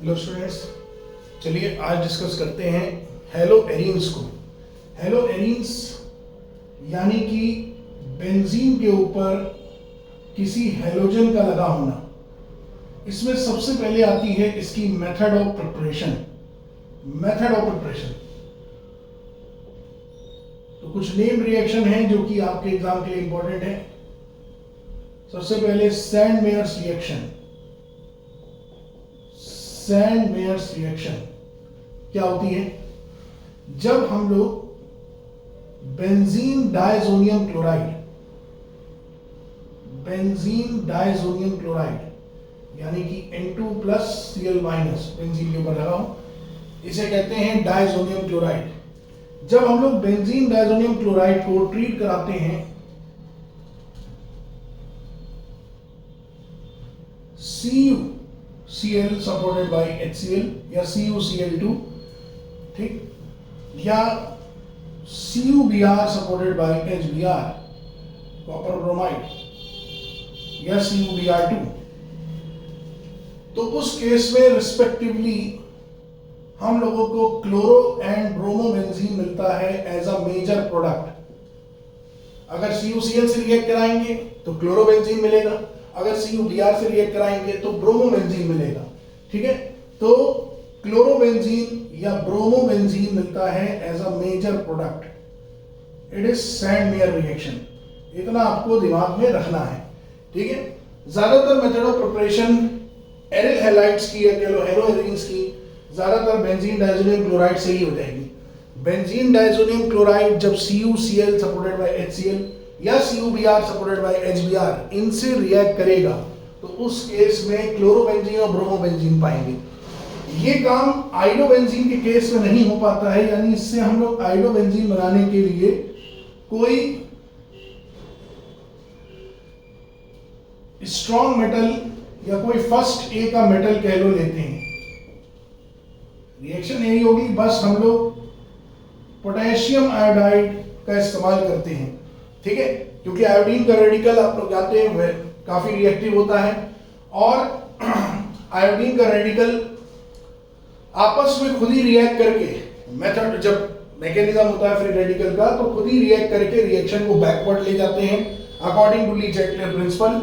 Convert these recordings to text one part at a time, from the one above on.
Hello students, चलिए आज discuss करते हैं हेलो एरीन्स को। हेलो एरीन्स यानी कि बेंजीन के ऊपर किसी हेलोजन का लगा होना। इसमें सबसे पहले आती है इसकी मेथड ऑफ प्रिपरेशन। तो कुछ नेम रिएक्शन है जो कि आपके एग्जाम के लिए इंपॉर्टेंट है। सबसे पहले सैंडमेयर्स रिएक्शन क्या होती है? जब हम लोग बेंजीन डायजोनियम क्लोराइड यानी कि N2+Cl- बेंजीन के ऊपर लगा हो, इसे कहते हैं डायजोनियम क्लोराइड। जब हम लोग बेंजीन डायजोनियम क्लोराइड को ट्रीट कराते हैं CuCl सपोर्टेड बाय HCl या CuCl2, ठीक, या CuBr supported by HBr copper bromide या CuBr2, तो उस केस में रिस्पेक्टिवली हम लोगों को क्लोरो एंड ब्रोमो बेंजीन मिलता है एज अ मेजर प्रोडक्ट। अगर CuCl से रिएक्ट कराएंगे तो क्लोरो बेंजीन मिलेगा, अगर CuBr से रिएक्ट कराएंगे तो ब्रोमो बेंजीन मिलेगा। ठीक है, तो क्लोरो बेंजीन या ब्रोमो बेंजीन मिलता है as a major product. It is Sandmeyer reaction, इतना आपको दिमाग में रखना है। ठीक है, ज्यादातर method of preparation aryl halides की या हेलो एरीन्स की ज्यादातर बेंजीन डायजोनियम क्लोराइड से ही हो जाएगी। बेंजीन डायजोनियम क्लोराइड जब CuCl सपोर्टेड बाय HCl या CuBr सपोर्टेड बाय HBr इनसे रिएक्ट करेगा तो उस केस में क्लोरोबेंजीन और ब्रोमोबेंजीन पाएंगे। ये काम आइडोबेंजीन के केस में नहीं हो पाता है, यानी इससे हम लोग आइडोबेंजीन बनाने के लिए कोई स्ट्रॉन्ग मेटल या कोई फर्स्ट ए का मेटल कह लो लेते हैं। रिएक्शन यही होगी, बस हम लोग पोटेशियम आयोडाइड का इस्तेमाल करते हैं। ठीक है, क्योंकि आयोडीन का रेडिकल आप लोग जानते हैं वह काफी रिएक्टिव होता है और आयोडीन का रेडिकल आपस में खुद ही रिएक्ट करके, मेथड जब मैकेनिज्म होता है फ्री रेडिकल का, तो खुद ही रिएक्ट करके रिएक्शन को बैकवर्ड ले जाते हैं अकॉर्डिंग टू ली-जेटलर प्रिंसिपल।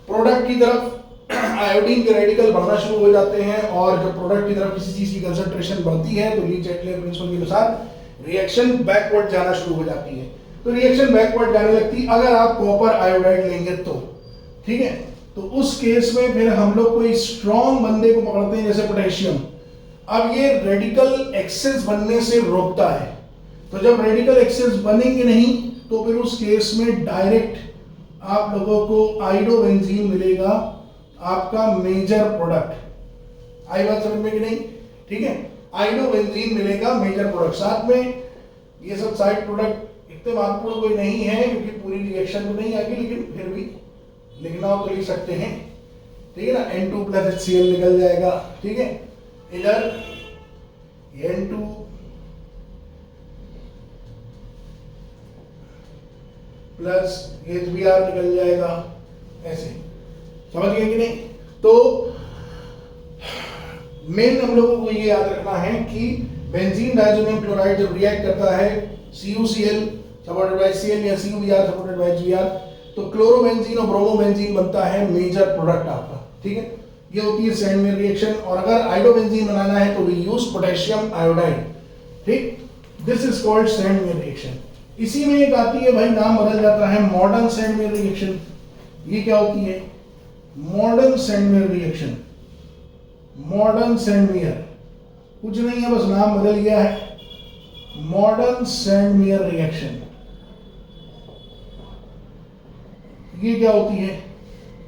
प्रोडक्ट की तरफ आयोडीन के रेडिकल बढ़ना शुरू हो जाते हैं और जब प्रोडक्ट की तरफ किसी चीज की कंसंट्रेशन बढ़ती है तो ली-जेटलर प्रिंसिपल के अनुसार रिएक्शन बैकवर्ड जाना शुरू हो जाती है। तो रिएक्शन बैकवर्ड जाने लगती है अगर आप कॉपर आयोडाइड लेंगे तो। ठीक है, तो उस केस में फिर हम लोग कोई स्ट्रॉन्ग बंदे को पकड़ते हैं जैसे पोटेशियम। अब ये रेडिकल एक्सेस बनने से रोकता है, तो जब रेडिकल एक्सेस बनेंगे नहीं तो फिर उस केस में डायरेक्ट आप लोगों को आइडोबेंजीन मिलेगा, आपका मेजर प्रोडक्ट। आई बात समझ में कि नहीं? ठीक है, आइडोबेंजीन मिलेगा मेजर प्रोडक्ट। साथ में ये सब साइड प्रोडक्ट इतने महत्वपूर्ण कोई नहीं है क्योंकि पूरी रिएक्शन में नहीं आएगी, लेकिन फिर भी लिखना हो तो लिख सकते हैं। ठीक है ना, N2+HCl निकल जाएगा। ठीक है, इधर N2 प्लस HBr निकल जाएगा, ऐसे समझ गए कि नहीं? तो मेन हम लोगों को ये याद रखना है कि बेंजीन डायजोनियम क्लोराइड जब रिएक्ट करता है CuCl सपोर्टेड बाय Cl या CuBr सपोर्टेड बाय HBr तो क्लोरोबेंजीन और ब्रोमोबेंजीन बनता है मेजर प्रोडक्ट आपका। ठीक है, ये होती है सैंडमेयर रिएक्शन। और अगर आइडोबेंजीन बनाना है तो वी यूज पोटेशियम आयोडाइड। ठीक, this is called Sandmeyer reaction. इसी में एक आती है भाई, नाम बदल जाता है, मॉडर्न सैंडमेयर रिएक्शन। ये क्या होती है? Modern Sandmeyer reaction. Modern Sandmeyer कुछ नहीं है, बस नाम बदल गया है, मॉडर्न सैंडमेयर रिएक्शन। ये क्या होती है?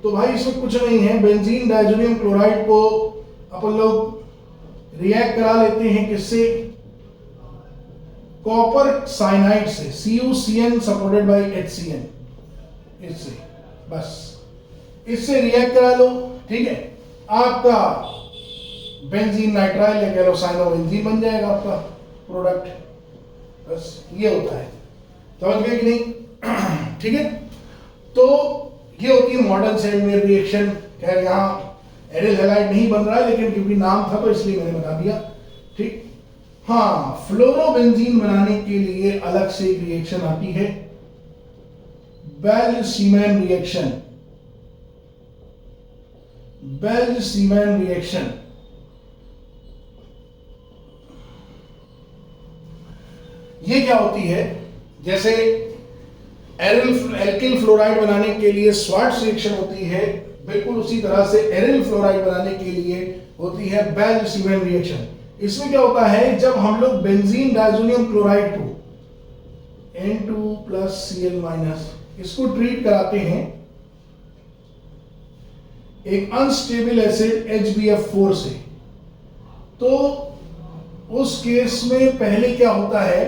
तो भाई इसमें कुछ नहीं है, बेंजीन डायजोनियम क्लोराइड को अपन लोग रिएक्ट करा लेते हैं किससे? कॉपर साइनाइड से, CuCN सपोर्टेड बाय HCN, इससे, बस इससे रिएक्ट करा लो। ठीक है, आपका बेंजीन नाइट्राइल या कह लो साइनोबेंजीन बन जाएगा आपका प्रोडक्ट। बस ये होता है, समझ गए कि नहीं? ठीक है, तो ये होती है मॉडर्न सैंडमेयर रिएक्शन। खैर यहाँ एरिल हैलाइड नहीं बन रहा है, लेकिन क्योंकि नाम था तो इसलिए मैंने बता दिया। ठीक, हाँ, फ्लोरोबेंजीन बनाने के लिए अलग से एक रिएक्शन आती है, बेल्ज-सीमैन रिएक्शन। बेल्ज-सीमैन रिएक्शन ये क्या होती है? जैसे एल्किल फ्लोराइड बनाने के लिए स्वार्ट्ज रिएक्शन होती है, बिल्कुल उसी तरह से एरिल फ्लोराइड बनाने के लिए होती है बेल्ज-सीमैन रिएक्शन। इसमें क्या होता है, जब हम लोग बेंजीन डायजोनियम क्लोराइड को N2+Cl- इसको ट्रीट कराते हैं एक अनस्टेबल एसिड HbF4 से, तो उस केस में पहले क्या होता है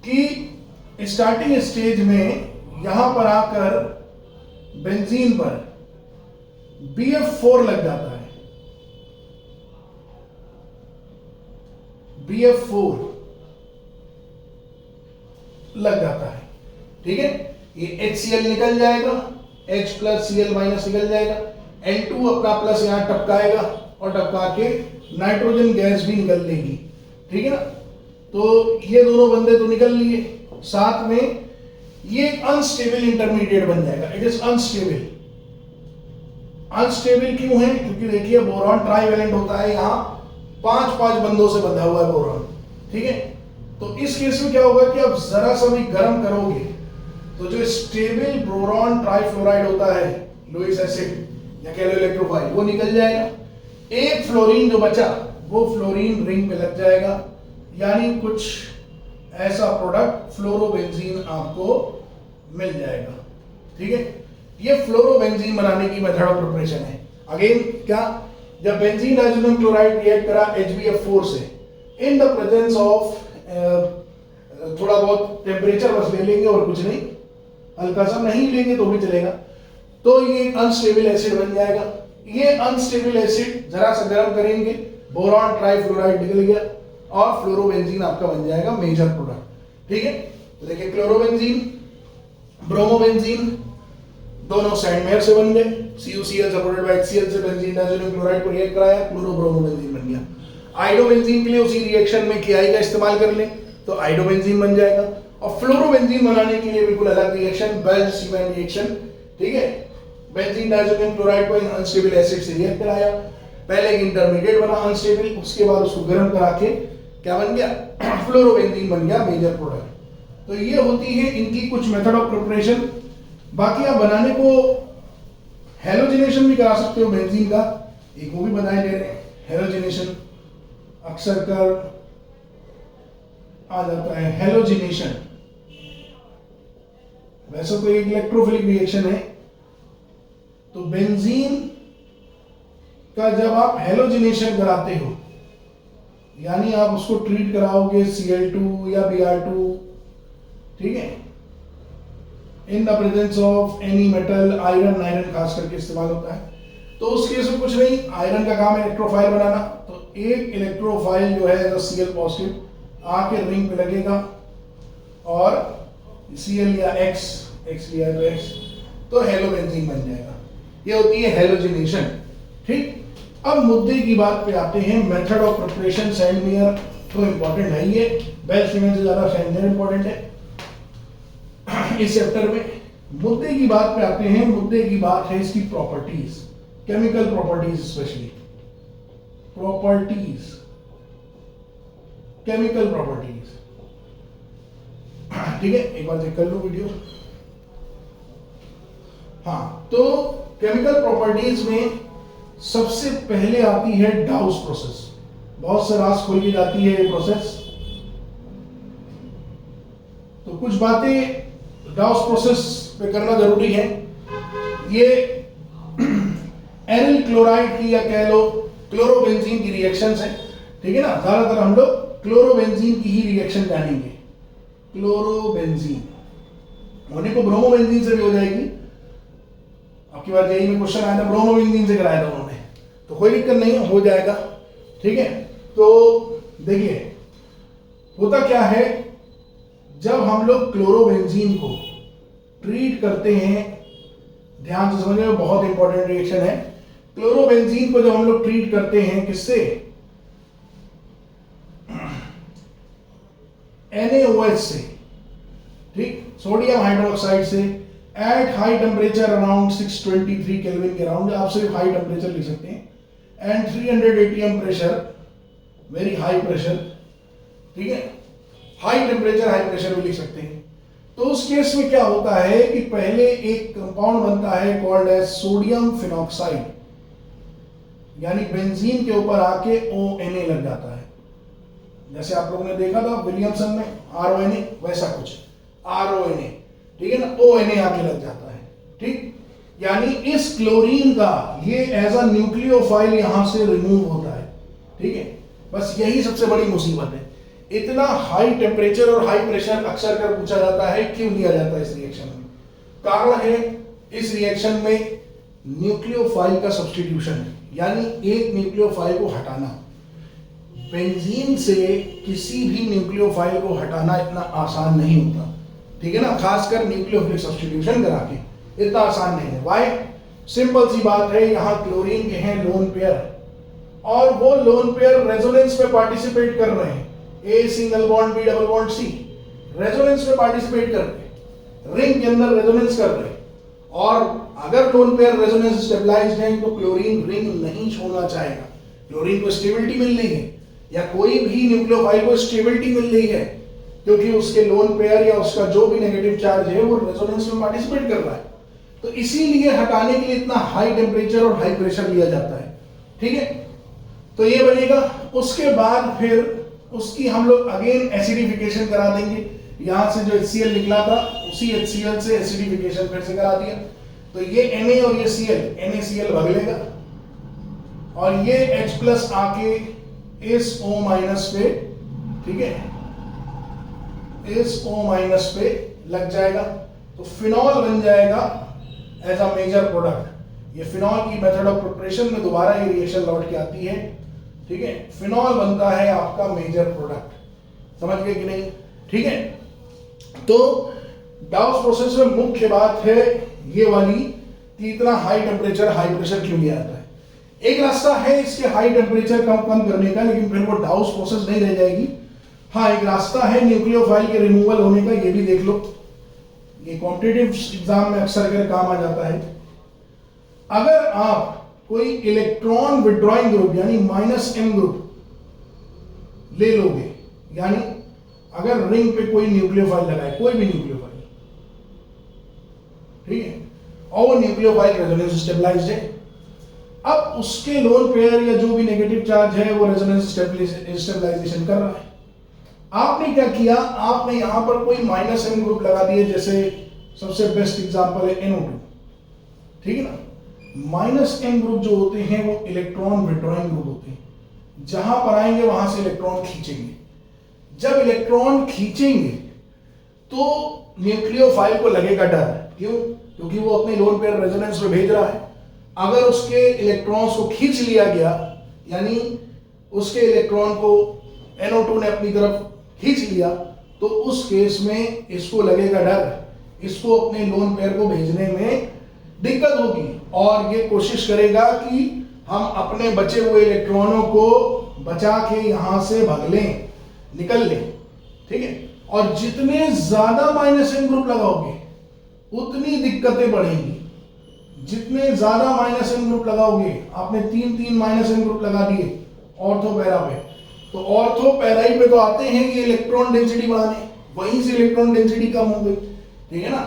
कि स्टार्टिंग स्टेज में यहां पर आकर बेंजीन पर BF4 लग जाता है, BF4 लग जाता है। ठीक है, ये HCl निकल जाएगा, H+Cl- निकल जाएगा, N2 अपना प्लस यहां टपकाएगा और टपका के नाइट्रोजन गैस भी निकल लेगी। ठीक है ना, तो ये दोनों बंदे तो निकल लिए, साथ में ये अनस्टेबल इंटरमीडिएट बन जाएगा। It is unstable. अनस्टेबल क्यों है? क्योंकि देखिए बोरॉन ट्राइवेलेंट होता है, यहाँ 5 बंदों से बंधा हुआ है बोरॉन। ठीक है, तो इस केस में क्या होगा कि आप जरा सा भी गर्म करोगे तो जो स्टेबल बोरॉन ट्राइफ्लोराइड होता है, लुईस एसिड या कह लो इलेक्ट्रोफाइल, वो निकल जाएगा। एक फ्लोरीन जो बचा वो फ्लोरीन रिंग पे लग जाएगा, यानी कुछ ऐसा प्रोडक्ट फ्लोरोबेंजीन आपको मिल जाएगा। ठीक है, ये फ्लोरोबेंजीन बनाने की मेथड ऑफ प्रिपरेशन है। अगेन क्या, जब बेंजीन डाइजोनियम क्लोराइड रिएक्ट करा HbF4 से इन द प्रेजेंस ऑफ, थोड़ा बहुत टेम्परेचर बस ले लेंगे और कुछ नहीं, हल्का सा नहीं लेंगे तो भी चलेगा, तो ये अनस्टेबल एसिड बन जाएगा। ये अनस्टेबल एसिड जरा सा गर्म करेंगे, बोरॉन ट्राइफ्लोराइड निकल गया और फ्लोरोबेंजीन आपका बन जाएगा मेजर प्रोडक्ट। ठीक है, तो देखिए क्लोरोबेंजीन, ब्रोमोबेंजीन दोनों सैंडमेयर से बन गए, CuCl सपोर्टेड बाय HCl से बेंजीन डाइजोनियम क्लोराइड को रिएक्ट कराया, क्लोरोब्रोमोबेंजीन बन गया। आइडोबेंजीन के लिए उसी रिएक्शन में KI का इस्तेमाल कर लें तो आइडोबेंजीन बन जाएगा। और फ्लोरोबेंजीन बनाने के लिए बिल्कुल अलग रिएक्शन, बेल्ज-सीमैन रिएक्शन। ठीक है, बेंजीन डाइजोनियम क्लोराइड को अनस्टेबल एसिड से रिएक्ट कराया, पहले एक इंटरमीडिएट बना अनस्टेबल, उसके बाद उसको गर्म करा के क्या बन गया, फ्लोरोबेंजीन बन गया मेजर प्रोडक्ट। तो ये होती है इनकी कुछ मेथड ऑफ प्रिपरेशन। बाकी आप बनाने को हेलोजिनेशन भी करा सकते हो बेंजीन का, एक वो भी बनाए दे रहे हैं, हेलोजिनेशन अक्सर कर आ जाता है हेलोजिनेशन। वैसे तो एक इलेक्ट्रोफिलिक रिएक्शन है, तो बेंजीन का जब आप हेलोजिनेशन कराते हो, यानी आप उसको ट्रीट कराओगे Cl2 या Br2, ठीक है, in the presence of any metal, iron खास करके इस्तेमाल होता है, तो उस केस में कुछ नहीं, आयरन का काम है इलेक्ट्रोफाइल बनाना, तो एक इलेक्ट्रोफाइल जो है Cl पॉजिटिव आके रिंग पे लगेगा और Cl या X लिया तो X, तो हेलोबेंजीन बन जाएगा। ये होती है हेलोजिनेशन। ठीक, अब मुद्दे की बात पे आते हैं, मेथड ऑफ प्रिपरेशन। सैंडमेयर तो इंपॉर्टेंट है, ये बेल्ज-सीमैन से ज्यादा सैंडमेयर इंपॉर्टेंट है इस चैप्टर में। मुद्दे की बात पे आते हैं, मुद्दे की बात है इसकी properties, chemical properties, specially properties, chemical properties. ठीक है, एक बार चेक कर लो वीडियो। हाँ, तो केमिकल प्रॉपर्टीज में सबसे पहले आती है डाउस प्रोसेस। बहुत से रास खोल की जाती है ये प्रोसेस, तो कुछ बातें डाउस प्रोसेस पे करना जरूरी है। ये एरिल क्लोराइड की या कह लो क्लोरोबेंजीन की रिएक्शंस हैं, ठीक है ना। ज्यादातर हम लोग क्लोरोबेंजीन की ही रिएक्शन जानेंगे। क्लोरोबेंजीन होने को ब्रोमोबेंजीन से भी हो जाएगी, आपकी बार जेईई में क्वेश्चन आया था ब्रोमोबेंजीन से कराया था उन्होंने, तो कोई दिक्कत नहीं है, हो जाएगा। ठीक है, तो देखिए होता क्या है, जब हम लोग क्लोरोबेंजीन को ट्रीट करते हैं, ध्यान से समझिए बहुत इंपॉर्टेंट रिएक्शन है, क्लोरोबेंजीन को जब हम लोग ट्रीट करते हैं किससे, NaOH से, ठीक, सोडियम हाइड्रोक्साइड से, at high temperature around 623 kelvin के अराउंड, आप सिर्फ हाई टेम्परेचर लिख सकते हैं, and 300 atm pressure, very high pressure, ठीक है, हाई टेम्परेचर हाई प्रेशर भी लिख सकते हैं। तो उस केस में क्या होता है कि पहले एक कंपाउंड बनता है कॉल्ड एज सोडियम फिनॉक्साइड, यानी बेंजीन के ऊपर आके ONa लग जाता है, जैसे आप लोगों ने देखा था विलियमसन में RONA, वैसा कुछ RONA, ठीक है ना, ONA आके लग जाता है, ठीक, यानी इस क्लोरीन का ये एज अ न्यूक्लियोफाइल यहां से रिमूव होता है, ठीक है। बस यही सबसे बड़ी मुसीबत है। इतना हाई टेम्परेचर और हाई प्रेशर अक्सर कर पूछा जाता है, क्यों लिया जाता है इस रिएक्शन में? कारण है इस रिएक्शन में न्यूक्लियोफाइल का सब्स्टिट्यूशन है, यानी एक न्यूक्लियोफाइल को हटाना। बेंजीन से किसी भी न्यूक्लियोफाइल को हटाना इतना आसान नहीं होता, ठीक है ना, खासकर न्यूक्लियोफिलिक सब्स्टिट्यूशन करा के इतना आसान नहीं है। वाई? सिंपल सी बात है, यहाँ क्लोरीन के हैं लोन पेयर, और वो लोन पेयर रेजोनेंस में पार्टिसिपेट कर रहे हैं, A single bond B double bond C, resonance में पार्टिसिपेट कर रहे हैं, रिंग के अंदर रेजोनेंस कर रहे हैं, और अगर लोन पेयर रेजोनेंस स्टेबलाइज्ड है तो क्लोरीन रिंग नहीं छोड़ना चाहेगा। क्लोरीन को स्टेबिलिटी मिल रही है, या कोई भी न्यूक्लियोफाइल को स्टेबिलिटी मिल रही है, क्योंकि उसके लोन पेयर या उसका जो भी नेगेटिव चार्ज है वो रेजोनेंस में पार्टिसिपेट कर रहा है। तो इसीलिए हटाने के लिए इतना हाई टेम्परेचर और हाई प्रेशर लिया जाता है, ठीक है। तो ये बनेगा, उसके बाद फिर उसकी हम लोग अगेन एसिडिफिकेशन करा देंगे, यहां से जो HCl निकला था उसी HCl से एसिडिफिकेशन फिर से करा दिया, तो ये Na और ये Cl, NaCl भग लेगा, और ये H+ आके इस O- पे, ठीक है, इस O- पे लग जाएगा, तो फिनॉल बन जाएगा एज अ मेजर प्रोडक्ट। ये फिनॉल की मेथड ऑफ प्रिपरेशन में दोबारा ये रिएक्शन लौट के आती है, ठीक है, फिनॉल बनता है आपका मेजर प्रोडक्ट, समझ गए कि नहीं, ठीक है। तो डाउस प्रोसेस में मुख्य बात है ये वाली कि इतना हाई टेम्परेचर हाई प्रेशर क्यों लिया जाता है। एक रास्ता है इसके हाई टेम्परेचर कम करने का, लेकिन फिर वो डाउस प्रोसेस नहीं रह जाएगी। हाँ, एक रास्ता है न्यूक्लियोफाइल के रिमूवल होने का, ये भी देख लो, ये कॉम्पिटिटिव एग्जाम में अक्सर कर काम आ जाता है। अगर आप कोई इलेक्ट्रॉन विड्रॉइंग ग्रुप यानी -m ग्रुप ले लोगे, यानी अगर रिंग पे कोई न्यूक्लियोफाइल लगाए, कोई भी न्यूक्लियोफाइल, ठीक है, और वो न्यूक्लियोफाइल रेजोनेंस स्टेबलाइज्ड है, अब उसके लोन पेयर या जो भी नेगेटिव चार्ज है वो रेजोनेंस स्टेबलाइजेशन कर रहा है। आपने क्या किया, आपने यहां पर कोई -m ग्रुप लगा दिए, जैसे सबसे बेस्ट एग्जांपल है NO2, ठीक है ना। -m ग्रुप जो होते हैं वो इलेक्ट्रॉन विड्रॉइंग ग्रुप होते हैं, जहां पर आएंगे वहां से इलेक्ट्रॉन खींचेंगे। जब इलेक्ट्रॉन खींचेंगे तो न्यूक्लियोफाइल को लगेगा डर, क्यों? क्योंकि वो अपने लोन पेयर रेजोनेंस में भेज रहा है। अगर उसके इलेक्ट्रॉन्स को खींच लिया गया, यानी उसके इलेक्ट्रॉन को NO2 ने अपनी तरफ खींच लिया, तो उस केस में इसको लगेगा डर, इसको अपने लोन पेयर को भेजने में दिक्कत होगी, और ये कोशिश करेगा कि हम अपने बचे हुए इलेक्ट्रॉनों को बचा के यहां से भाग लें, निकल लें, ठीक है। और जितने ज्यादा -m ग्रुप लगाओगे उतनी दिक्कतें बढ़ेंगी। जितने ज्यादा -m ग्रुप लगाओगे, आपने 3 -m ग्रुप लगा दिए ऑर्थो पैरा पे, तो ऑर्थो पैराई पे तो आते हैं ये इलेक्ट्रॉन डेंसिटी बढ़ाने, वहीं से इलेक्ट्रॉन डेंसिटी कम हो गई, ठीक है ना।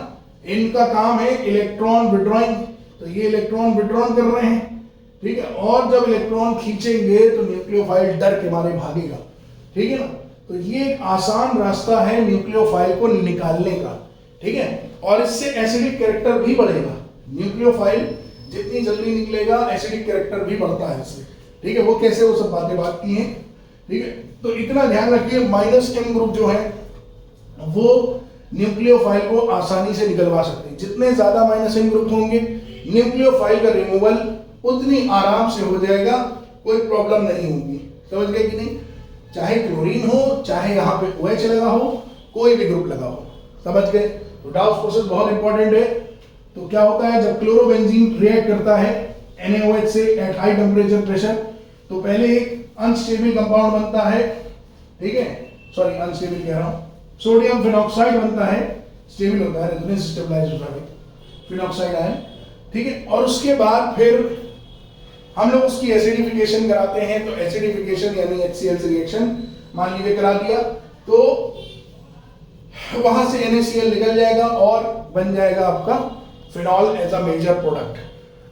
इनका काम है इलेक्ट्रॉन विड्रॉइंग, तो ये इलेक्ट्रॉन विड्रॉन कर रहे हैं, ठीक है, और जब इलेक्ट्रॉन खींचेंगे तो न्यूक्लियोफाइल डर के मारे भागेगा, ठीक है ना। तो ये एक आसान रास्ता है न्यूक्लियोफाइल को निकालने का, ठीक है, और इससे एसिडिक कैरेक्टर भी बढ़ेगा। न्यूक्लियोफाइल जितनी जल्दी निकलेगा एसिडिक कैरेक्टर भी बढ़ता है इससे, ठीक है। वो कैसे, वो सब बात की हैं, ठीक है। तो इतना ध्यान रखिए, -m ग्रुप जो है वो न्यूक्लियोफाइल को आसानी से निकलवा सकते हैं। जितने ज्यादा -m ग्रुप होंगे, न्यूक्लियोफाइल का रिमूवल उतनी आराम से हो जाएगा, कोई प्रॉब्लम नहीं होगी, समझ गए कि नहीं। चाहे क्लोरीन हो, चाहे यहाँ पे OH लगा हो, कोई भी ग्रुप लगा हो, समझ गए। तो डाउस प्रोसेस बहुत इंपॉर्टेंट है। तो क्या होता है, जब क्लोरोबेंजीन रिएक्ट करता है NaOH से एट हाई टेम्परेचर प्रेशर। तो पहले एक अनस्टेबल कंपाउंड बनता है, ठीक है, सॉरी अनस्टेबल कह रहा हूं, सोडियम फिनॉक्साइड बनता है, स्टेबल होता है, रेजोनेंस स्टेबलाइज होता है फिनॉक्साइड आयन, ठीक है। और उसके बाद फिर हम लोग उसकी एसिडिफिकेशन कराते हैं। तो एसिडिफिकेशन यानी HCl से रिएक्शन मान लीजिए करा दिया, तो वहां से NaCl निकल जाएगा और बन जाएगा आपका phenol as a major product.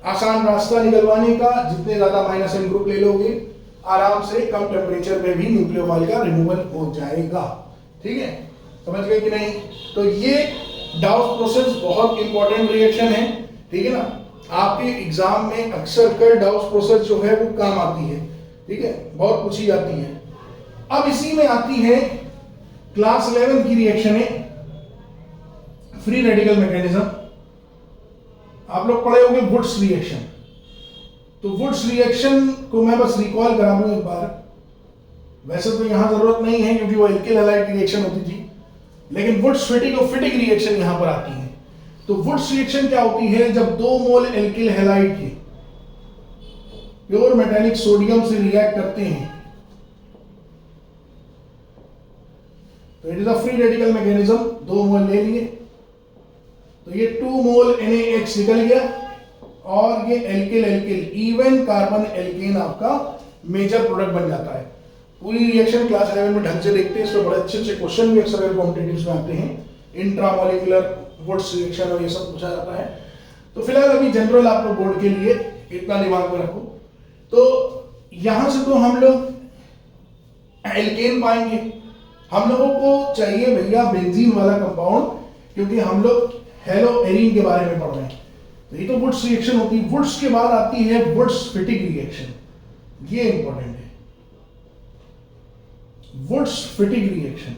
आसान रास्ता निकलवाने का, जितने ज्यादा -N ग्रुप ले लोगे आराम से कम टेम्परेचर में भी न्यूक्लियोफाइल का रिमूवल हो जाएगा, ठीक है, समझ गए कि नहीं। तो ये डाउस प्रोसेस बहुत इंपॉर्टेंट रिएक्शन है, ठीक है ना। आपके एग्जाम में अक्सर कर डाउस प्रोसेस जो है वो काम आती है, ठीक है, बहुत पूछी जाती है। अब इसी में आती है क्लास 11 की रिएक्शन है फ्री रेडिकल मैकेनिज्म। आप लोग पढ़े होंगे वुड्स रिएक्शन। तो वुड्स रिएक्शन को मैं बस रिकॉल करा दूं एक बार। वैसे तो यहां जरूरत नहीं है क्योंकि वो एल्किल हैलाइड की रिएक्शन होती थी, लेकिन वुड्स फिटिक और फिटिक रिएक्शन यहां पर आती है। तो वुड्स रिएक्शन क्या होती है, जब 2 मोल एल्किल हैलाइड के प्योर मेटालिक सोडियम से रिएक्ट करते हैं तो it is a free radical mechanism. 2 मोल ले लिए तो ये 2 मोल NaH निकल गया और ये alkyl alkyl even carbon alkane आपका मेजर प्रोडक्ट बन जाता है। पूरी रिएक्शन क्लास 11 में ढंग से देखते हैं, इसमें बड़े अच्छे अच्छे क्वेश्चन भी अक्सर कॉम्पिटिटिव्स में आते हैं। इंट्रामोलिकुलर वुड्स रिएक्शन और ये सब पूछा जाता है। तो फिलहाल अभी जनरल आप लोग बोर्ड के लिए इतना दिमाग में रखो। तो यहां से तो हम लोग एल्केन पाएंगे, हम लोगों को चाहिए भैया बेंजीन वाला कंपाउंड, क्योंकि हम लोग हेलोएरीन के बारे में पढ़ रहे हैं। तो ये तो वुड्स रिएक्शन होती है। वुड्स के बाद आती है वुड्स फिटिक रिएक्शन, ये इंपॉर्टेंट है। Wurtz Fittig reaction,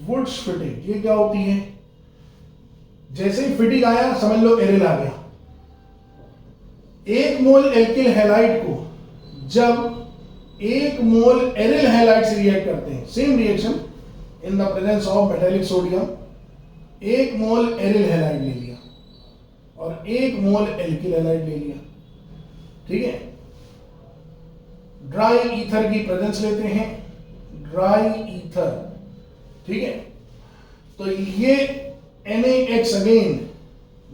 Wurtz Fittig ये क्या होती है, जैसे ही फिटिक आया समझ लो एरिल आ गया। 1 मोल एल्किल हैलाइड को जब 1 मोल एरिल हैलाइड से रिएक्ट करते हैं, same reaction in the presence of metallic sodium, 1 mole aryl halide ले लिया और 1 मोल एल्किल हैलाइड ले लिया, ठीक है। ड्राई ईथर की प्रेजेंस लेते हैं, ड्राई ईथर, ठीक है। तो ये NaH अगेन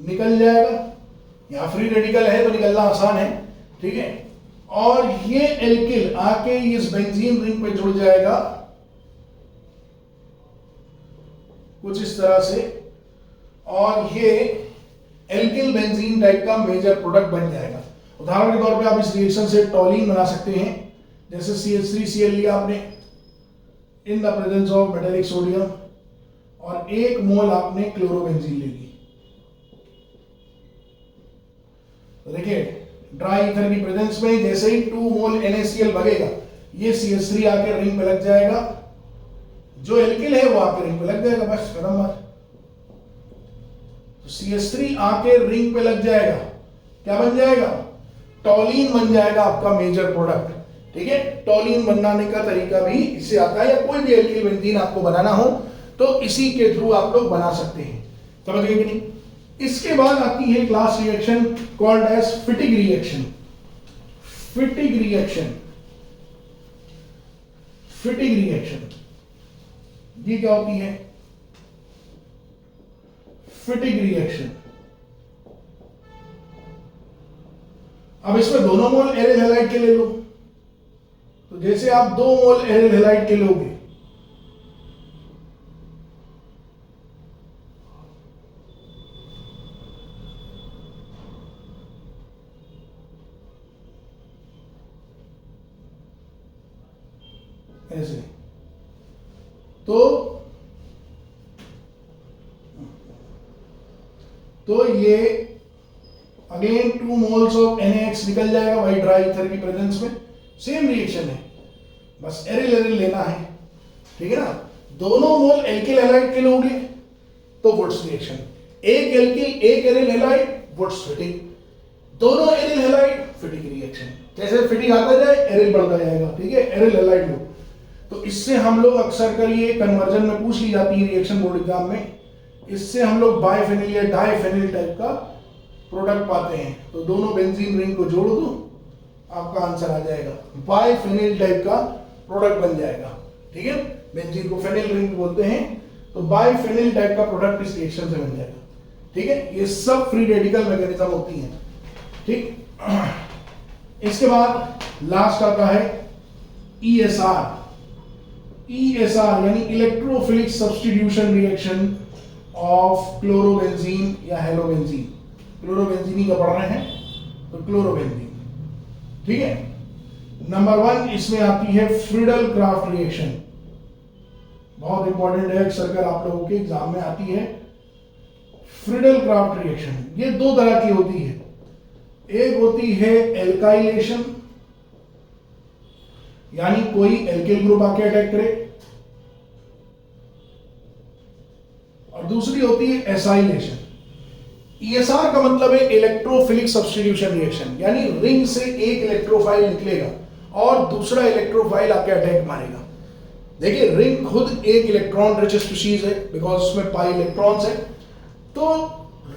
निकल जाएगा, यहां फ्री रेडिकल है तो निकलना आसान है, ठीक है। और ये एल्किल आके इस बेंजीन रिंग पे जुड़ जाएगा कुछ इस तरह से, और ये एल्किल बेंजीन टाइप का मेजर प्रोडक्ट बन जाएगा। उदाहरण के तौर पे आप इस रिएक्शन से टॉलिन बना सकते हैं, जैसे CH3Cl लिया आपने इन the presence of metallic sodium और 1 मोल आपने क्लोरोबेंजीन ले ली। देखिए ड्राई ईथर की प्रेजेंस में जैसे ही 2 मोल NaCl भगेगा, ये CH3 आके रिंग पे लग जाएगा, जो एल्किल है वो आके रिंग पे लग जाएगा, बस खत्म बात। तो CH3 आके रिंग पे लग जाएगा, क्या बन जाएगा, टॉलिन बन जाएगा आपका मेजर प्रोडक्ट, ठीक है। टॉलिन बनाने का तरीका भी इससे आता है, या कोई भी एल्किल बेंजीन आपको बनाना हो तो इसी के थ्रू आप लोग बना सकते हैं, समझ गए कि नहीं। इसके बाद आती है class reaction called as Fittig reaction. Fittig reaction, Fittig reaction ये क्या होती है, फिटिक रिएक्शन। अब इसमें दोनों मोल एरिल हैलाइड के ले लो, तो जैसे आप 2 मोल एरिल हैलाइड के लोगे ऐसे, तो ये अगेन 2 मोल्स ऑफ NaH निकल जाएगा भाई ड्राई ईथर की प्रेजेंस में। सेम रिएक्शन है, बस एरिल एरिल लेना है, ठीक है ना। दोनों मोल एल्किल हैलाइड के लोगे तो वुड्स रिएक्शन, एक एल्किल एक एरिल हैलाइड वुड्स फिटिक, दोनों एरिल हैलाइड फिटिक रिएक्शन। जैसे फिटिक आता जाए एरिल बढ़ता जाएगा, ठीक है, एरिल हैलाइड लो। तो इससे हम लोग अक्सर कर ये कन्वर्जन में पूछ ली जाती है रिएक्शन बोर्ड एग्जाम में, इससे हम लोग बाइफेनिल या डाइफेनिल टाइप का प्रोडक्ट पाते हैं, तो दोनों बेंजीन रिंग को जोड़ दो, आपका आंसर आ जाएगा, बाइफेनिल टाइप का प्रोडक्ट बन जाएगा। ठीक है, बेंजीन को फेनिल रिंग बोलते हैं, तो बाइफेनिल टाइप का प्रोडक्ट इस रिएक्शन से बन जाएगा। ठीक है, ये सब फ्री रेडिकल मैकेनिज्म होती हैं। ठीक, इसके बाद लास्ट आता है ESR। ESR यानी electrophilic substitution reaction of chlorobenzene या हेलोबेंजीन। क्लोरोबेंजीन ही का पढ़ रहे हैं, तो क्लोरोबेंजीन। ठीक है, नंबर 1 इसमें आती है फ्रीडल क्राफ्ट रिएक्शन, बहुत इंपॉर्टेंट है, अक्सर कर आप लोगों के एग्जाम में आती है। फ्रीडल क्राफ्ट रिएक्शन ये दो तरह की होती है, एक होती है एल्काइलेशन, यानी कोई एल्किल ग्रुप आके अटैक करे, और दूसरी होती है एसाइलेशन। ESR का मतलब है इलेक्ट्रोफिलिक सब्स्टिट्यूशन रिएक्शन, यानी रिंग से एक इलेक्ट्रोफाइल निकलेगा और दूसरा इलेक्ट्रोफाइल आके अटैक मारेगा। देखिए, रिंग खुद एक इलेक्ट्रॉन रिच स्पीशीज है, बिकॉज उसमें पाई इलेक्ट्रॉन्स है, तो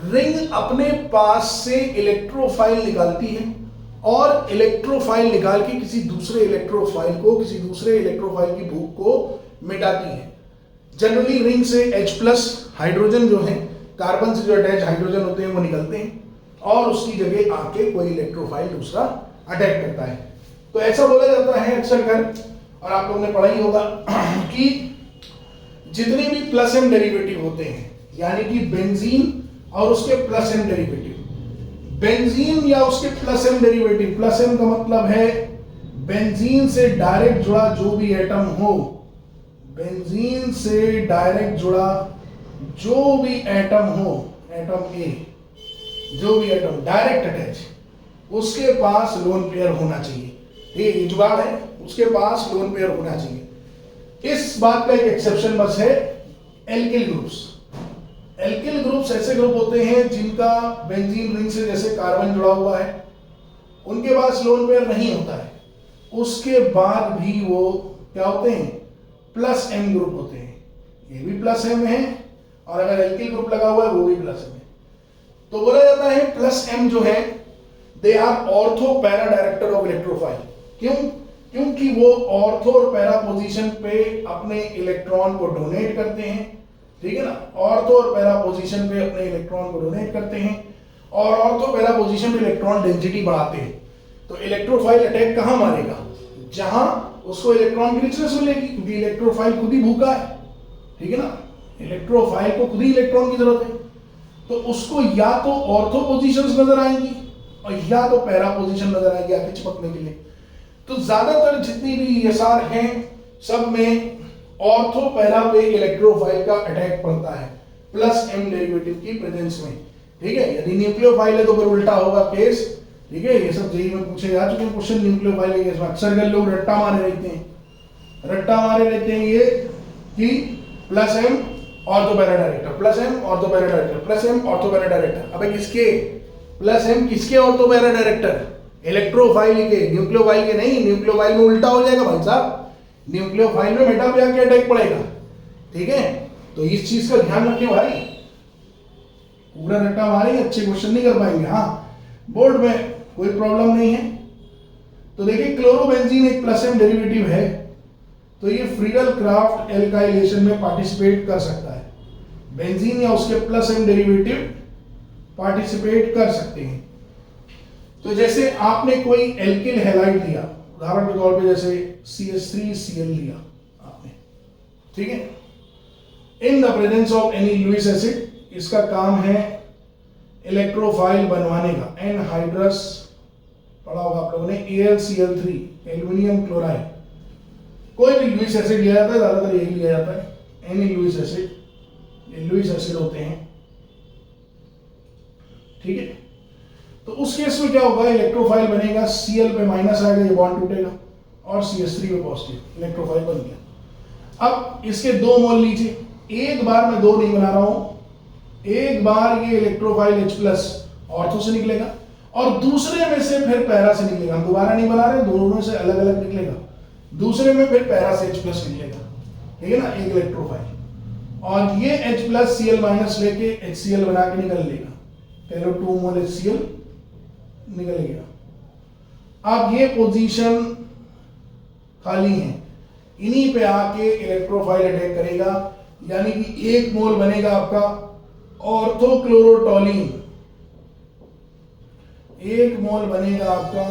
रिंग अपने पास से इलेक्ट्रोफाइल निकालती है और इलेक्ट्रोफाइल निकाल के किसी दूसरे इलेक्ट्रोफाइल की भूख को मिटाती है। जनरली रिंग से H+ हाइड्रोजन जो है, कार्बन से जो अटैच हाइड्रोजन होते हैं वो निकलते हैं और उसकी जगह आके कोई इलेक्ट्रोफाइल दूसरा अटैक करता है। तो ऐसा बोला जाता है अक्सर कर, और आप लोगों ने पढ़ा ही होगा कि जितने भी +M डेरिवेटिव होते हैं, यानी कि बेंजीन और उसके +M डेरिवेटिव, बेंजीन या उसके +M डेरिवेटिव, +M का मतलब है बेंजीन से डायरेक्ट जुड़ा जो भी एटम हो, बेंजीन से डायरेक्ट जुड़ा जो भी एटम हो, एटम A, जो भी एटम डायरेक्ट अटैच, उसके पास लोन पेयर होना चाहिए। ये जुगाड़ है, उसके पास लोन पेयर होना चाहिए। इस बात का एक एक्सेप्शन बस है एल्किल ग्रुप्स। एल्किल ग्रुप्स ऐसे ग्रुप होते हैं जिनका बेंजीन रिंग से जैसे कार्बन जुड़ा हुआ है, उनके पास लोन पेयर नहीं होता है, उसके बाद भी वो क्या होते हैं, +M ग्रुप होते हैं। ये भी +M है, और अगर एल्किल ग्रुप लगा हुआ है वो भी +M है। तो बोला जाता है +M जो है, they are ortho para director of electrophile. क्यों? क्योंकि वो ऑर्थो और पैरा पोजीशन पे अपने इलेक्ट्रॉन को डोनेट करते हैं। ठीक है ना, ऑर्थो और पैरा पोजीशन पे अपने इलेक्ट्रॉन को डोनेट करते हैं, और ऑर्थो पैरा पोजीशन पे इलेक्ट्रॉन डेंसिटी बढ़ाते हैं। तो इलेक्ट्रोफाइल अटैक कहां मारेगा? जहां उसको इलेक्ट्रॉन की रिचनेस मिलेगी, क्योंकि इलेक्ट्रोफाइल खुद ही भूखा है। ठीक है ना, इलेक्ट्रोफाइल को खुद ही इलेक्ट्रॉन की जरूरत है, तो उसको या तो ऑर्थो पोजीशंस नजर आएंगी और या तो पैरा पोजीशन नजर आएगी आके चिपकने के लिए। तो ज्यादातर जितनी भी ESR हैं, सब में ऑर्थो पैरा पे इलेक्ट्रोफाइल का अटैक पड़ता है +M डेरिवेटिव की प्रेजेंस में। ठीक है, यदि न्यूक्लियोफाइल है तो फिर उल्टा होगा केस। ठीक है, ये सब जेईई में पूछे जा चुके हैं क्वेश्चन न्यूक्लियोफाइल के केस में। अक्सर कर लोग रट्टा मारे रहते हैं ये कि +M ortho para director, +M ortho para director, +M ortho para director. अबे किसके +M किसके ऑर्थो पैरा डायरेक्टर? इलेक्ट्रोफाइल के, न्यूक्लियोफाइल के नहीं। न्यूक्लियोफाइल में उल्टा हो जाएगा भाई साहब, न्यूक्लियोफाइल में मेटा पे आके अटैक पड़ेगा। ठीक है, तो इस चीज का ध्यान रखें भाई, पूरा रट्टा मारेंगे अच्छे क्वेश्चन नहीं कर पाएंगे। हाँ, बोर्ड में कोई प्रॉब्लम नहीं है। तो देखिए, क्लोरोबेंजीन एक +M डेरिवेटिव है, तो ये फ्रीडल क्राफ्ट एल्काइलेशन में पार्टिसिपेट कर सकता है। बेंजीन या उसके +M डेरिवेटिव पार्टिसिपेट कर सकते हैं। तो जैसे आपने कोई एल्किल हैलाइड लिया, उदाहरण के तौर पे जैसे CH3Cl लिया आपने, ठीक है, in the presence of any Lewis acid, इसका काम है इलेक्ट्रोफाइल बनवाने का। एनहाइड्रस पढ़ा होगा आप लोगों ने, AlCl3 एल्यूमिनियम क्लोराइड। कोई भी लुईस एसिड लिया जाता है, ज्यादातर यही लिया जाता है, एनी लुईस एसिड, ये लुईस एसिड होते हैं। ठीक है, तो उस केस में क्या होगा, इलेक्ट्रोफाइल बनेगा, Cl पे माइनस आएगा, ये बॉन्ड टूटेगा, और CH3 पे पॉजिटिव, इलेक्ट्रोफाइल बन गया। अब इसके 2 मोल लीजिए, एक बार मैं 2 नहीं बना रहा हूं, एक बार ये इलेक्ट्रोफाइल H+ ऑर्थो से निकलेगा और दूसरे में से फिर पैरा से निकलेगा। हम दोबारा नहीं बना रहे, दोनों से अलग अलग निकलेगा, दूसरे में फिर पैरा से H+ निकलेगा। ठीक है ना, एक इलेक्ट्रोफाइल, और ये H+ Cl- लेके HCl बना के निकल लेगा। कह लो 2 मोल HCl निकल गया। अब ये पोजीशन खाली है, इन्हीं पे आके इलेक्ट्रोफाइल अटैक करेगा, यानी कि 1 मोल बनेगा आपका ऑर्थोक्लोरोटोलिन, 1 मोल बनेगा आपका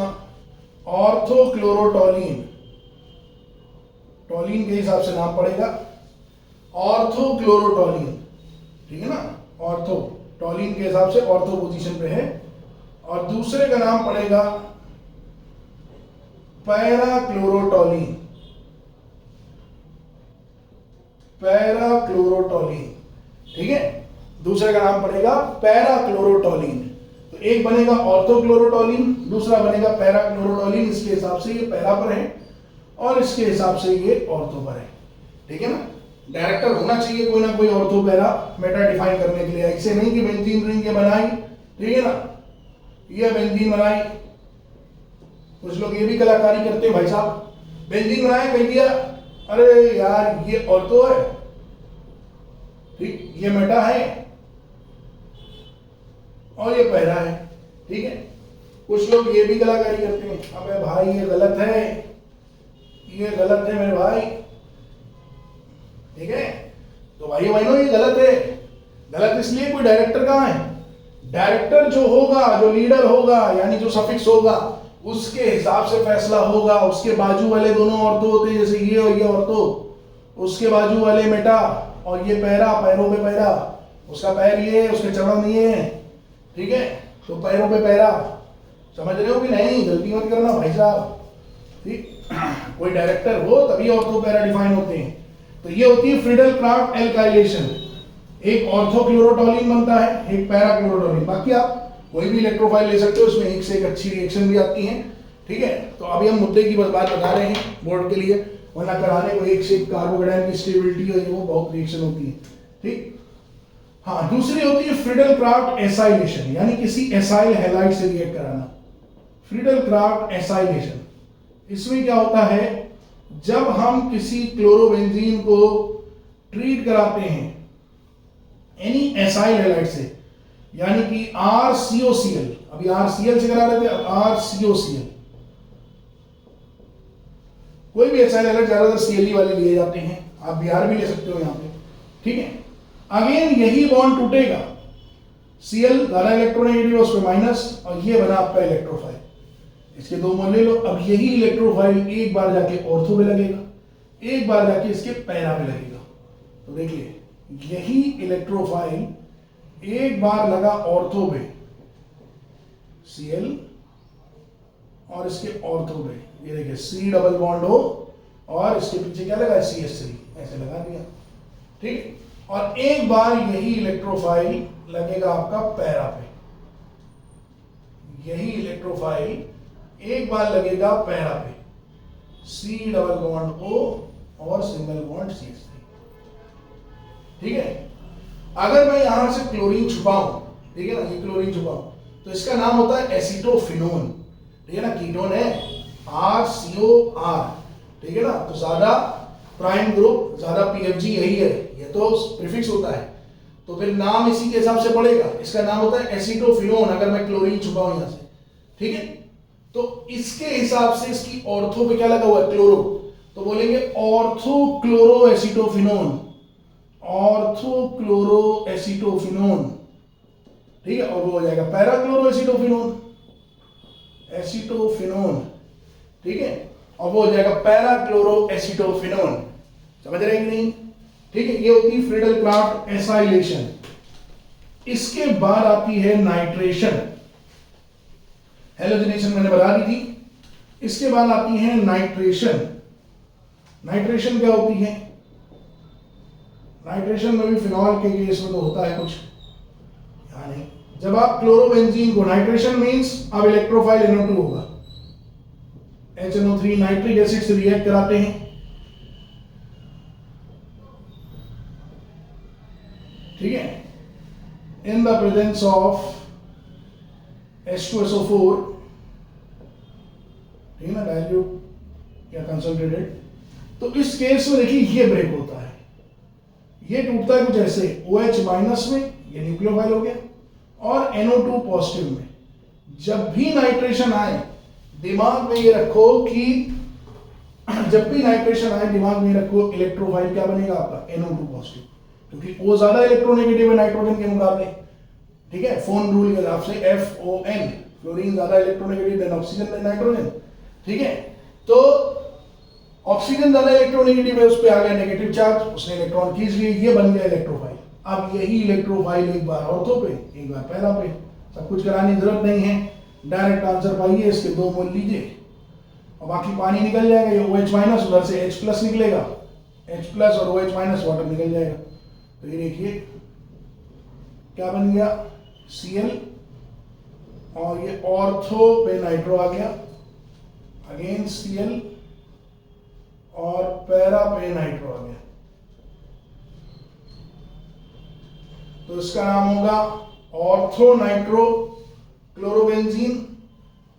ऑर्थोक्लोरोटोलिन, टोलिन के हिसाब से नाम पड़ेगा ऑर्थोक्लोरोटोलिन, ठीक है ना, ऑर्थो टोलिन के हिसाब से ऑर्थो पोजीशन पे है। और दूसरे का नाम पड़ेगा पैराक्लोरोटोलिन, पैराक्लोरोटोलिन, ठीक है, दूसरे का नाम पड़ेगा पैराक्लोरोटोलिन। तो एक बनेगा ऑर्थोक्लोरोटोलिन, दूसरा बनेगा पैराक्लोरोटोलिन। इसके हिसाब से ये पैरा पर है और इसके हिसाब से ये ऑर्थो पर है, ठीक है ना। डायरेक्टर होना चाहिए कोई ना कोई ऑर्थो पैरा मेटा डिफाइन करने के लिए, ऐसे नहीं कि बेंजीन रिंग ये बनाई, ठीक है ना, ये बेंजीन बनाई। कुछ लोग ये भी कलाकारी करते हैं भाई साहब, बेंजीन बनाया कह दिया अरे यार ये ऑर्थो है, ठीक, ये मेटा है और ये पैरा है, ठीक है। कुछ लोग ये भी कलाकारी करते हैं, अबे भाई ये गलत है, ये गलत है मेरे भाई, ठीक है। तो भाई बहनों ये गलत है, गलत इसलिए, कोई डायरेक्टर कहाँ है, डायरेक्टर जो होगा, जो लीडर होगा, यानी जो सफिक्स होगा उसके हिसाब से फैसला होगा। उसके बाजू वाले दोनों ऑर्थो होते हैं, जैसे ये और ये ऑर्थो, उसके बाजू वाले मेटा और ये पैरा, पैरों पे पैरा, उसका पैर ये है, उसके चरण ये है, ठीक है, तो पैरों पे पैरा, समझ रहे हो कि नहीं, गलती मत करना भाई साहब, ठीक। कोई डायरेक्टर हो तभी ऑर्थो पैरा डिफाइन होते हैं। तो ये होती है फ्रीडल क्राफ्ट एल्काइलेशन, एक ऑर्थोक्लोरोटोलिन बनता है, एक पैराक्लोरोटोलिन। बाकी आप कोई भी इलेक्ट्रोफाइल ले सकते हो, इसमें एक से एक अच्छी रिएक्शन भी आती है, ठीक है। तो अभी हम मुद्दे की बात बता रहे हैं बोर्ड के लिए, वरना कराने को एक से एक कार्बोकेटाइन की स्टेबिलिटी है, वो बहुत रिएक्शन होती है, ठीक। हाँ, दूसरी होती है फ्रीडल क्राफ्ट एसाइलेशन, यानी किसी एसाइल हैलाइड से रिएक्ट कराना, फ्रीडल क्राफ्ट एसाइलेशन। इसमें क्या होता है, जब हम किसी क्लोरोबेंजीन को ट्रीट कराते हैं एनी एसाइल हैलाइड से, यानी कि RCOCl, अभी RCl से करा रहे थे, अब RCOCl, कोई भी एसाइल हैलाइड ज्यादातर CLE वाले लिए जाते हैं, आप Br भी ले सकते हो यहाँ पे, ठीक है। अगेन यही बॉन्ड टूटेगा, Cl ज्यादा इलेक्ट्रोनेगेटिव, उस पर माइनस, और ये बना आपका इलेक्ट्रोफाइल, इसके 2 मोल ले लो। अब यही इलेक्ट्रोफाइल एक बार जाके ऑर्थो पे लगेगा, एक बार जाके इसके पैरा पे लगेगा। तो देखिए यही इलेक्ट्रोफाइल एक बार लगा ऑर्थो पे, Cl, और इसके ऑर्थो पे, ये देखिए C डबल बॉन्ड हो, और इसके पीछे क्या लगा, CH3, ऐसे लगा दिया, ठीक। और एक बार यही इलेक्ट्रोफाइल लगेगा आपका पैरा पे, यही इलेक्ट्रोफाइल एक बार लगेगा पैरा पे, C डबल बॉन्ड O और सिंगल बॉन्ड CH3, ठीक है। अगर मैं यहां से क्लोरीन छुपाऊं, ठीक है ना, ये क्लोरीन छुपाऊं, तो इसका नाम होता है एसीटोफिनोन, ठीक है ना, कीटोन है RCOR, ठीक है ना। तो ज्यादा प्राइम ग्रुप, ज्यादा PFG यही है, ये तो प्रीफिक्स होता है, तो फिर नाम इसी के हिसाब से पड़ेगा, इसका नाम होता है एसीटोफिनोन, अगर मैं क्लोरीन छुपाऊं यहां से, ठीक है। तो इसके हिसाब से इसकी ऑर्थो पे क्या लगा हुआ है, क्लोरो, तो बोलेंगे ऑर्थोक्लोरो एसीटोफिनोन, ऑर्थोक्लोरो एसीटोफिनोन, ठीक है। और वो हो जाएगा पैराक्लोरो एसीटोफिनोन, एसीटोफिनोन, ठीक है, और वो हो जाएगा पैराक्लोरो एसीटोफिनोन, समझ रहे हैं कि नहीं, ठीक है। ये होती है फ्रीडल क्राफ्ट एसाइलेशन। इसके बाद आती है नाइट्रेशन, हेलोजनेशन मैंने बता दी थी। इसके बाद आती है नाइट्रेशन। नाइट्रेशन क्या होती है, नाइट्रेशन में भी फिनॉल के केस में तो होता है कुछ, यानी जब आप क्लोरोबेंजीन को, नाइट्रेशन मींस अब इलेक्ट्रोफाइल NO2 होगा, HNO3 नाइट्रिक एसिड से रिएक्ट कराते हैं, ठीक है, in the presence of H2SO4, ठीक है ना, डाइल्यूट या कंसंट्रेटेड। तो इस केस में देखिए ये ब्रेक होता है, ये टूटता है कुछ ऐसे, OH माइनस में, ये न्यूक्लियोफाइल हो गया, और NO2 पॉजिटिव में। जब भी नाइट्रेशन आए दिमाग में ये रखो कि जब भी नाइट्रेशन आए दिमाग में रखो इलेक्ट्रोफाइल क्या बनेगा आपका NO2 पॉजिटिव, क्योंकि वो ज्यादा इलेक्ट्रोनेगेटिव है नाइट्रोजन के मुकाबले। ठीक है, फोन रूल के हिसाब से FON, फ्लोरीन ज्यादा electronegative than oxygen than nitrogen. ठीक है, तो ऑक्सीजन ज्यादा इलेक्ट्रोनेगेटिव है, उस पर आ गया नेगेटिव चार्ज, उसने इलेक्ट्रॉन खींच लिए, ये बन गया इलेक्ट्रोफाइल। अब यही इलेक्ट्रोफाइल एक बार ऑर्थो पे एक बार पैरा पे, सब कुछ कराने की जरूरत नहीं है, डायरेक्ट आंसर पाइए, इसके 2 मोल लीजिए और बाकी पानी निकल जाएगा। ये OH माइनस, उधर से H प्लस निकलेगा, H प्लस और OH माइनस वाटर निकल जाएगा। तो ये देखिए क्या बन गया Cl, और ये ऑर्थो पे नाइट्रो आ गया, अगेन Cl और पैरा पे नाइट्रो आ गया। तो इसका नाम होगा ortho nitro chlorobenzene,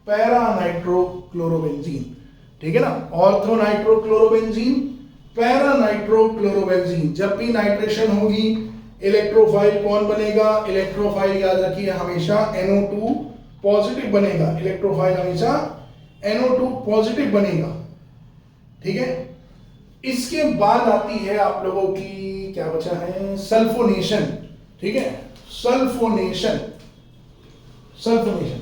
para nitro chlorobenzene. ठीक है ना, ortho nitro chlorobenzene, para nitro chlorobenzene. जब भी नाइट्रेशन होगी इलेक्ट्रोफाइल कौन बनेगा, इलेक्ट्रोफाइल याद रखिए हमेशा NO2 पॉजिटिव बनेगा, इलेक्ट्रोफाइल हमेशा NO2 पॉजिटिव बनेगा। ठीक है, इसके बाद आती है आप लोगों की क्या बचा है, सल्फोनेशन। ठीक है, सल्फोनेशन, सल्फोनेशन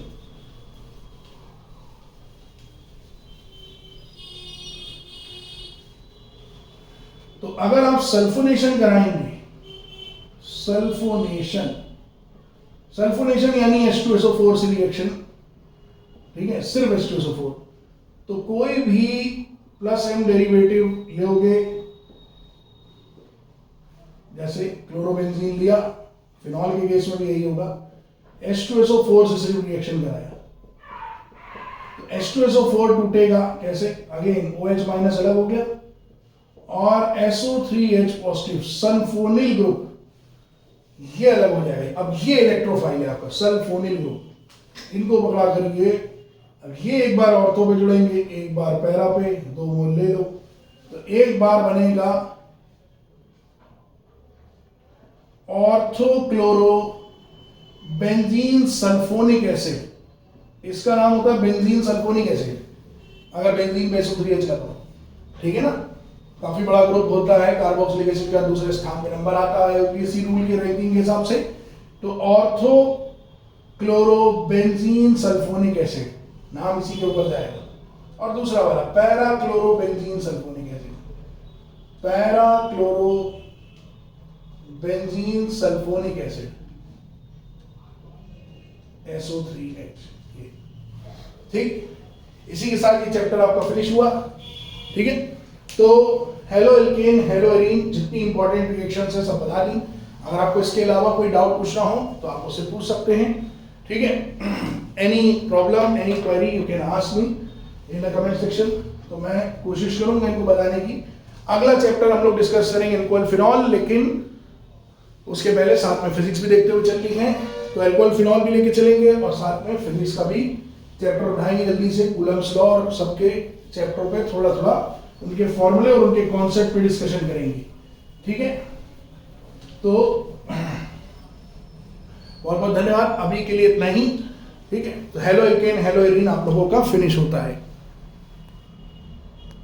तो अगर आप सल्फोनेशन कराएंगे, सल्फोनेशन, सल्फोनेशन यानी H2SO4 से रिएक्शन, ठीक है, सिर्फ H2SO4, तो कोई भी +M डेरिवेटिव लोगे, जैसे क्लोरोबेंजीन लिया, फिनॉल के केस में भी यही होगा, H2SO4 से सिर्फ रिएक्शन कराया तो H2SO4 टूटेगा कैसे, अगेन OH माइनस अलग हो गया और SO3H पॉजिटिव सल्फोनिल ग्रुप ये अलग हो जाएगा। अब ये इलेक्ट्रोफाइल है आपका सल्फोनिल ग्रुप, इनको पकड़ा कर ये, अब ये एक बार ऑर्थो पे जुड़ेंगे, एक बार पैरा पे, 2 मोल ले लो, तो एक बार बनेगा ortho chloro benzene sulphonic acid. इसका नाम होता है बेंजीन सल्फोनिक एसिड, अगर बेंजीन पे SO3H का तो। ठीक है ना, काफी बड़ा ग्रुप होता है, कार्बोक्सिलिक एसिड का दूसरे स्थान पे नंबर आता है यूपीएससी रूल के रैंकिंग के हिसाब से। तो ऑर्थो क्लोरोबेंजीन सल्फोनिक एसिड नाम इसी के ऊपर जाएगा। और दूसरा वाला para chlorobenzene sulphonic acid, para chlorobenzene sulphonic acid SO3H। ठीक, इसी के साथ ये चैप्टर आपका फिनिश हुआ। ठीक है, तो हेलो एल्केन, हेलो एरीन, जितनी इंपॉर्टेंट रिएक्शंस है सब बता दी। अगर आपको इसके अलावा कोई डाउट पूछना हो तो आप उससे पूछ सकते हैं। ठीक है, any problem, any query you can ask me in the comment section, तो मैं कोशिश करूंगा इनको बताने की। अगला चैप्टर हम लोग डिस्कस करेंगे एल्कोहल फिनॉल, लेकिन उसके पहले साथ में फिजिक्स भी देखते हुए चलती है, तो एल्कोहल फिनॉल भी लेके चलेंगे और साथ में फिजिक्स का भी चैप्टर उठाएंगे जल्दी से, कूलम्स लॉ और सबके चैप्टर पे थोड़ा थोड़ा उनके फॉर्मूले और उनके कॉन्सेप्ट पे डिस्कशन करेंगे। ठीक है, तो बहुत बहुत धन्यवाद, अभी के लिए इतना ही। ठीक है, तो हेलो एल्केन, हेलो एरीन आप लोगों का फिनिश होता है।